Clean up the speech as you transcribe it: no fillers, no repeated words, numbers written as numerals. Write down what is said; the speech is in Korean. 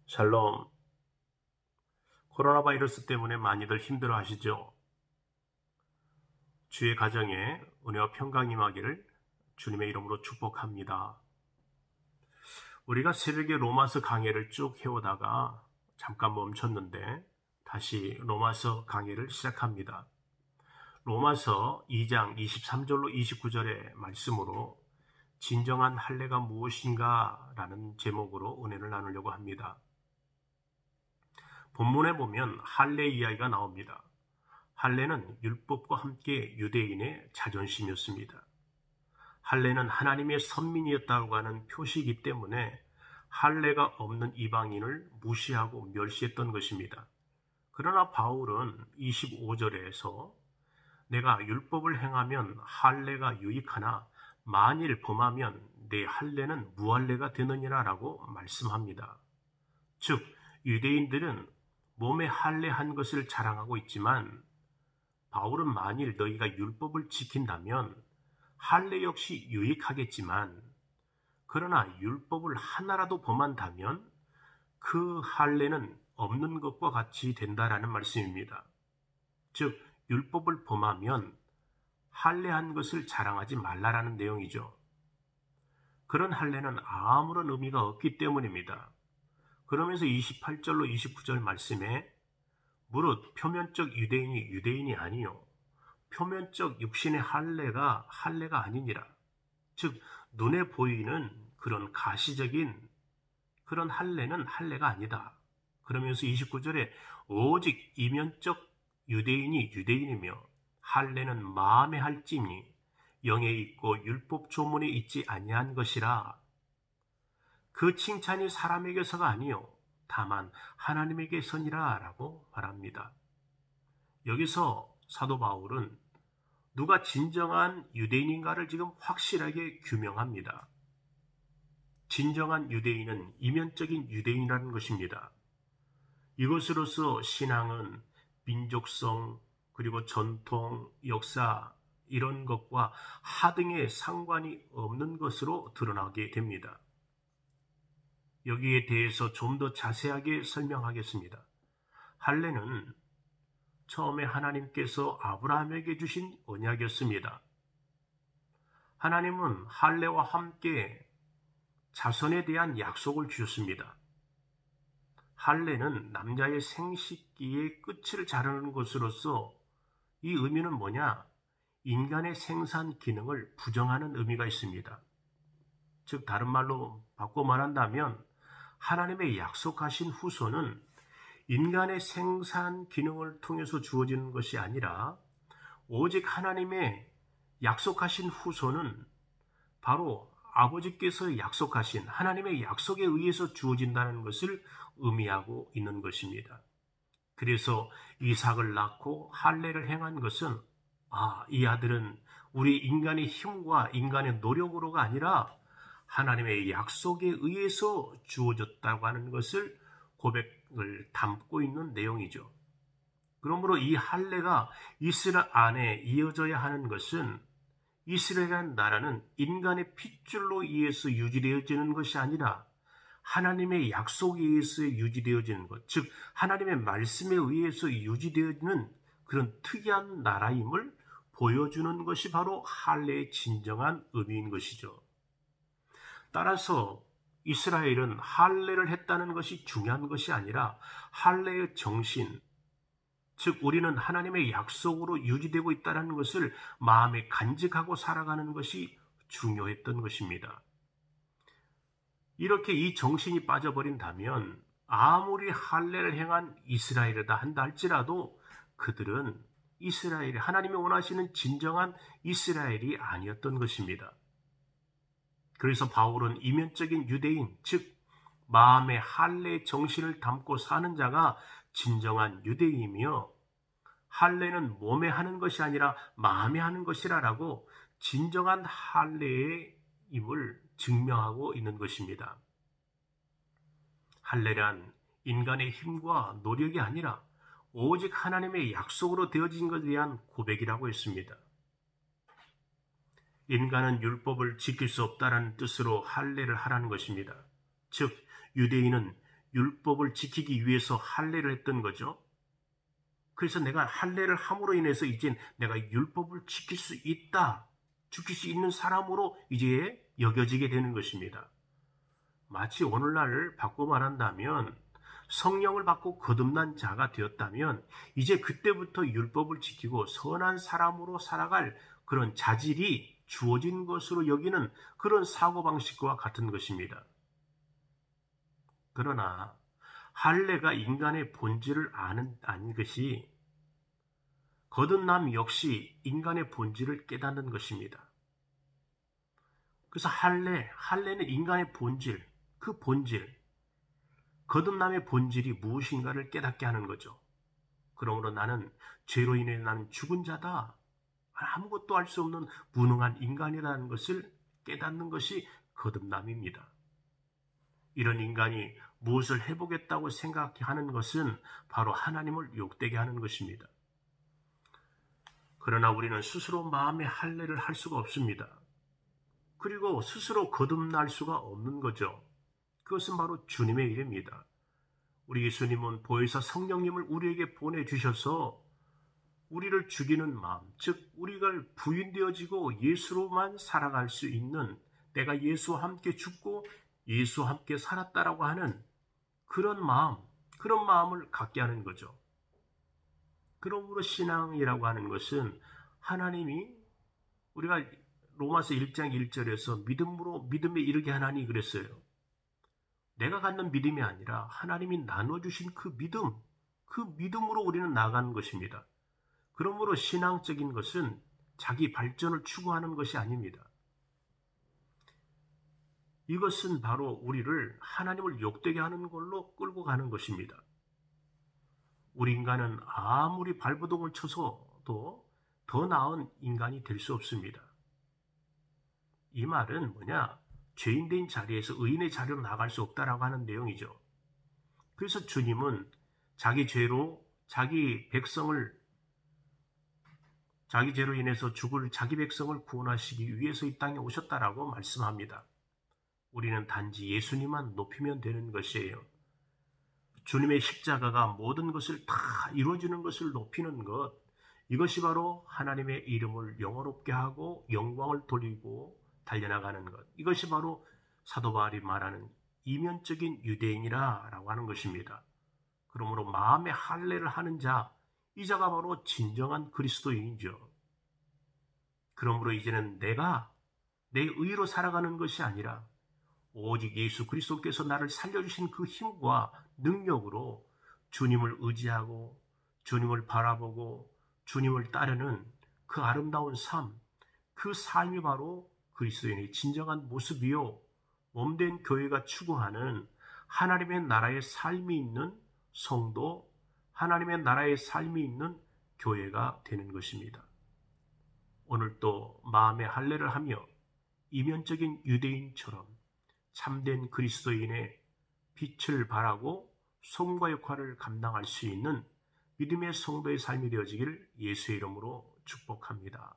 샬롬. 코로나 바이러스 때문에 많이들 힘들어 하시죠? 주의 가정에 은혜와 평강이 임하기를 주님의 이름으로 축복합니다. 우리가 새벽에 로마서 강해를 쭉 해오다가 잠깐 멈췄는데 다시 로마서 강해를 시작합니다. 로마서 2장 23절로 29절의 말씀으로 진정한 할례가 무엇인가 라는 제목으로 은혜를 나누려고 합니다. 본문에 보면 할례 이야기가 나옵니다. 할례는 율법과 함께 유대인의 자존심이었습니다. 할례는 하나님의 선민이었다고 하는 표시이기 때문에 할례가 없는 이방인을 무시하고 멸시했던 것입니다. 그러나 바울은 25절에서 내가 율법을 행하면 할례가 유익하나 만일 범하면 내 할례는 무할례가 되느니라 라고 말씀합니다. 즉 유대인들은 몸에 할례한 것을 자랑하고 있지만 바울은 만일 너희가 율법을 지킨다면 할례 역시 유익하겠지만 그러나 율법을 하나라도 범한다면 그 할례는 없는 것과 같이 된다라는 말씀입니다. 즉 율법을 범하면 할례한 것을 자랑하지 말라라는 내용이죠. 그런 할례는 아무런 의미가 없기 때문입니다. 그러면서 28절로 29절 말씀에 무릇 표면적 유대인이 유대인이 아니요 표면적 육신의 할례가 아니니라. 즉 눈에 보이는 그런 가시적인 그런 할례는 할례가 아니다. 그러면서 29절에 오직 이면적 유대인이 유대인이며 할례는 마음에 할지니 영에 있고 율법 조문에 있지 아니한 것이라. 그 칭찬이 사람에게서가 아니요 다만 하나님에게서니라 라고 말합니다. 여기서 사도 바울은 누가 진정한 유대인인가를 지금 확실하게 규명합니다. 진정한 유대인은 이면적인 유대인이라는 것입니다. 이것으로서 신앙은 민족성 그리고 전통, 역사 이런 것과 하등의 상관이 없는 것으로 드러나게 됩니다. 여기에 대해서 좀 더 자세하게 설명하겠습니다. 할례는 처음에 하나님께서 아브라함에게 주신 언약이었습니다. 하나님은 할례와 함께 자손에 대한 약속을 주셨습니다. 할례는 남자의 생식기의 끝을 자르는 것으로서 이 의미는 뭐냐? 인간의 생산 기능을 부정하는 의미가 있습니다. 즉 다른 말로 바꿔 말한다면 하나님의 약속하신 후손은 인간의 생산 기능을 통해서 주어지는 것이 아니라 오직 하나님의 약속하신 후손은 바로 아버지께서 약속하신 하나님의 약속에 의해서 주어진다는 것을 의미하고 있는 것입니다. 그래서 이삭을 낳고 할례를 행한 것은 이 아들은 우리 인간의 힘과 인간의 노력으로가 아니라 하나님의 약속에 의해서 주어졌다고 하는 것을 고백을 담고 있는 내용이죠. 그러므로 이 할례가 이스라엘 안에 이어져야 하는 것은 이스라엘 나라는 인간의 핏줄로 의해서 유지되어지는 것이 아니라 하나님의 약속에 의해서 유지되어지는 것, 즉 하나님의 말씀에 의해서 유지되어지는 그런 특이한 나라임을 보여주는 것이 바로 할례의 진정한 의미인 것이죠. 따라서 이스라엘은 할례를 했다는 것이 중요한 것이 아니라 할례의 정신, 즉 우리는 하나님의 약속으로 유지되고 있다는 것을 마음에 간직하고 살아가는 것이 중요했던 것입니다. 이렇게 이 정신이 빠져버린다면 아무리 할례를 행한 이스라엘이다 한다 할지라도 그들은 이스라엘이 하나님이 원하시는 진정한 이스라엘이 아니었던 것입니다. 그래서 바울은 이면적인 유대인, 즉 마음의 할례의 정신을 담고 사는 자가 진정한 유대인이며 할례는 몸에 하는 것이 아니라 마음에 하는 것이라고 진정한 할례의 임을 증명하고 있는 것입니다. 할례란 인간의 힘과 노력이 아니라 오직 하나님의 약속으로 되어진 것에 대한 고백이라고 했습니다. 인간은 율법을 지킬 수 없다는 뜻으로 할례를 하라는 것입니다. 즉 유대인은 율법을 지키기 위해서 할례를 했던 거죠. 그래서 내가 할례를 함으로 인해서 이제 내가 율법을 지킬 수 있다, 지킬 수 있는 사람으로 이제 여겨지게 되는 것입니다. 마치 오늘날 바꿔 말한다면 성령을 받고 거듭난 자가 되었다면 이제 그때부터 율법을 지키고 선한 사람으로 살아갈 그런 자질이 주어진 것으로 여기는 그런 사고방식과 같은 것입니다. 그러나 할례가 인간의 본질을 아는 것이 거듭남 역시 인간의 본질을 깨닫는 것입니다. 그래서 할례는 인간의 본질, 그 본질, 거듭남의 본질이 무엇인가를 깨닫게 하는 거죠. 그러므로 나는 죄로 인해 나는 죽은 자다, 아무것도 할 수 없는 무능한 인간이라는 것을 깨닫는 것이 거듭남입니다. 이런 인간이 무엇을 해보겠다고 생각하는 것은 바로 하나님을 욕되게 하는 것입니다. 그러나 우리는 스스로 마음의 할례를 할 수가 없습니다. 그리고 스스로 거듭날 수가 없는 거죠. 그것은 바로 주님의 일입니다. 우리 예수님은 보혜사 성령님을 우리에게 보내주셔서 우리를 죽이는 마음, 즉 우리가 부인되어지고 예수로만 살아갈 수 있는, 내가 예수와 함께 죽고 예수와 함께 살았다라고 하는 그런 마음을 갖게 하는 거죠. 그러므로 신앙이라고 하는 것은 하나님이, 우리가 로마서 1장 1절에서 믿음에 이르게 하나니 그랬어요. 내가 갖는 믿음이 아니라 하나님이 나눠주신 그 믿음으로 우리는 나아가는 것입니다. 그러므로 신앙적인 것은 자기 발전을 추구하는 것이 아닙니다. 이것은 바로 우리를 하나님을 욕되게 하는 걸로 끌고 가는 것입니다. 우리 인간은 아무리 발버둥을 쳐서도 더 나은 인간이 될 수 없습니다. 이 말은 뭐냐? 죄인된 자리에서 의인의 자리로 나갈 수 없다라고 하는 내용이죠. 그래서 주님은 자기 죄로 인해서 죽을 자기 백성을 구원하시기 위해서 이 땅에 오셨다라고 말씀합니다. 우리는 단지 예수님만 높이면 되는 것이에요. 주님의 십자가가 모든 것을 다 이루어주는 것을 높이는 것, 이것이 바로 하나님의 이름을 영화롭게 하고 영광을 돌리고 달려나가는 것, 이것이 바로 사도 바울이 말하는 이면적인 유대인이라고 하는 것입니다. 그러므로 마음의 할례를 하는 자, 이 자가 바로 진정한 그리스도인이죠. 그러므로 이제는 내가 내 의로 살아가는 것이 아니라 오직 예수 그리스도께서 나를 살려주신 그 힘과 능력으로 주님을 의지하고 주님을 바라보고 주님을 따르는 그 아름다운 삶, 그 삶이 바로 그리스도인의 진정한 모습이요, 몸된 교회가 추구하는 하나님의 나라의 삶이 있는 성도, 하나님의 나라의 삶이 있는 교회가 되는 것입니다. 오늘도 마음의 할례를 하며 이면적인 유대인처럼 참된 그리스도인의 빛을 발하고 소금과 역할을 감당할 수 있는 믿음의 성도의 삶이 되어지기를 예수의 이름으로 축복합니다.